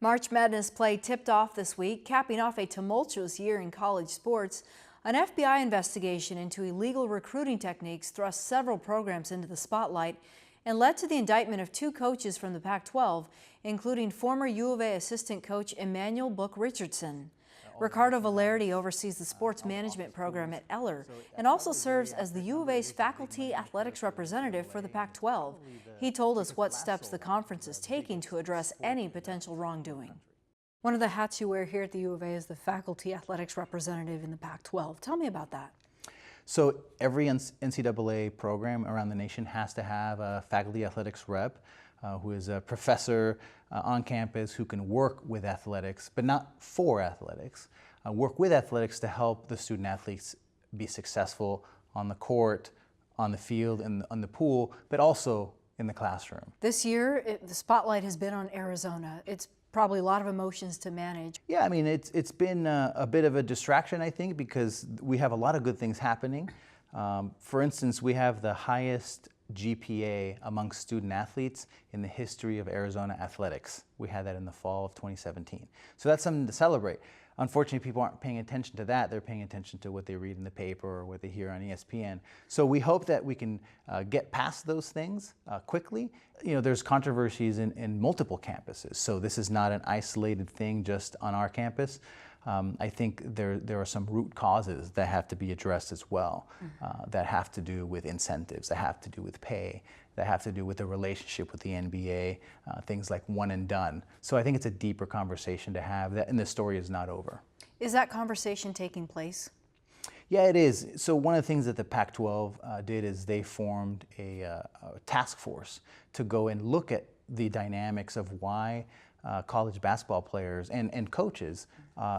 March Madness play tipped off this week, capping off a tumultuous year in college sports. An FBI investigation into illegal recruiting techniques thrust several programs into the spotlight and led to the indictment of two coaches from the Pac-12, including former U of A assistant coach Emmanuel Book Richardson. Ricardo Valerdi oversees the sports management program at Eller and also serves as the U of A's faculty athletics representative for the Pac-12. He told us what steps the conference is taking to address any potential wrongdoing. One of the hats you wear here at the U of A is the faculty athletics representative in the Pac-12. Tell me about that. So every NCAA program around the nation has to have a faculty athletics rep who is a professor on campus who can work with athletics, but not for athletics, work with athletics to help the student athletes be successful on the court, on the field, and on the pool, but also in the classroom. This year, the spotlight has been on Arizona. It's probably a lot of emotions to manage. Yeah, I mean, it's been a bit of a distraction, I think, because we have a lot of good things happening. For instance, we have the highest GPA among student athletes in the history of Arizona athletics. We had that in the fall of 2017. So that's something to celebrate. Unfortunately, people aren't paying attention to that. They're paying attention to what they read in the paper or what they hear on ESPN. So we hope that we can get past those things quickly. You know, there's controversies in multiple campuses. So this is not an isolated thing just on our campus. I think there are some root causes that have to be addressed as well, that have to do with incentives, that have to do with pay, that have to do with the relationship with the NBA, things like one and done. So I think it's a deeper conversation to have, and the story is not over. Is that conversation taking place? Yeah, it is. So one of the things that the Pac-12 did is they formed a task force to go and look at the dynamics of why college basketball players and coaches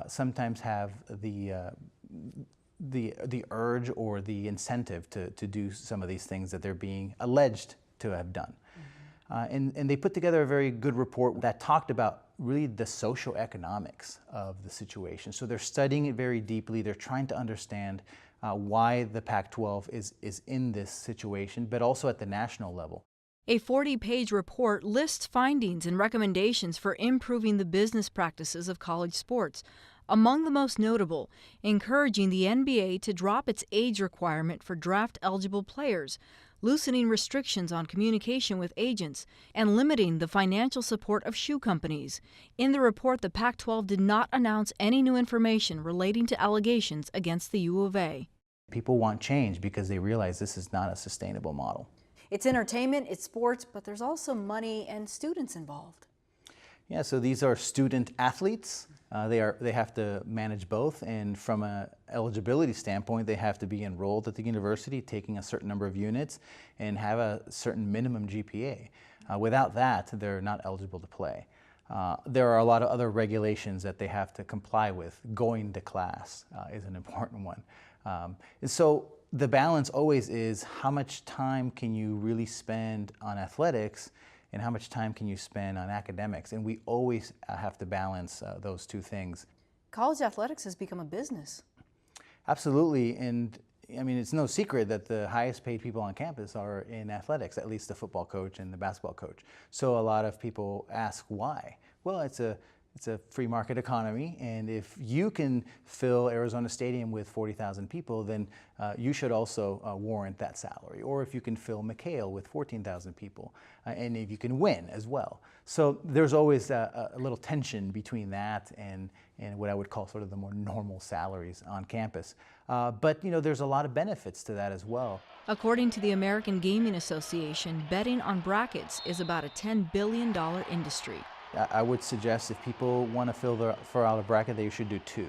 sometimes have the urge or the incentive to do some of these things that they're being alleged to have done. And they put together a very good report that talked about really the socioeconomics of the situation. So they're studying it very deeply. They're trying to understand why the Pac-12 is in this situation, but also at the national level. A 40-page report lists findings and recommendations for improving the business practices of college sports. Among the most notable, encouraging the NBA to drop its age requirement for draft-eligible players, loosening restrictions on communication with agents, and limiting the financial support of shoe companies. In the report, the Pac-12 did not announce any new information relating to allegations against the U of A. People want change because they realize this is not a sustainable model. It's entertainment, it's sports, but there's also money and students involved. Yeah, so these are student athletes. They have to manage both, and from an eligibility standpoint, they have to be enrolled at the university, taking a certain number of units, and have a certain minimum GPA. Without that, they're not eligible to play. There are a lot of other regulations that they have to comply with. Going to class is an important one. So the balance always is how much time can you really spend on athletics and how much time can you spend on academics? And we always have to balance those two things. College athletics has become a business. Absolutely. And I mean, it's no secret that the highest paid people on campus are in athletics, at least the football coach and the basketball coach. So a lot of people ask why. Well, it's a free market economy, and if you can fill Arizona Stadium with 40,000 people, then you should also warrant that salary. Or if you can fill McHale with 14,000 people, and if you can win as well. So there's always a little tension between that and what I would call sort of the more normal salaries on campus. But you know, there's a lot of benefits to that as well. According to the American Gaming Association, betting on brackets is about a $10 billion industry. I would suggest if people want to fill out a bracket, they should do two.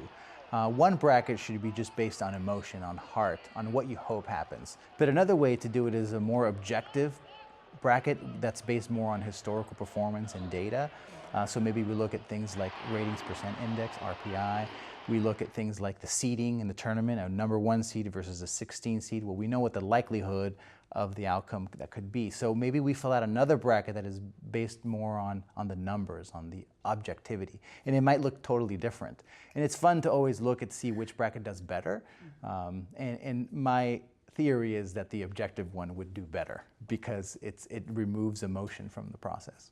One bracket should be just based on emotion, on heart, on what you hope happens. But another way to do it is a more objective bracket that's based more on historical performance and data. So maybe we look at things like ratings percent index, RPI. We look at things like the seeding in the tournament, a #1 seed versus a 16 seed. Well, we know what the likelihood of the outcome that could be. So maybe we fill out another bracket that is based more on the numbers, on the objectivity. And it might look totally different. And it's fun to always look and see which bracket does better. And my theory is that the objective one would do better because it removes emotion from the process.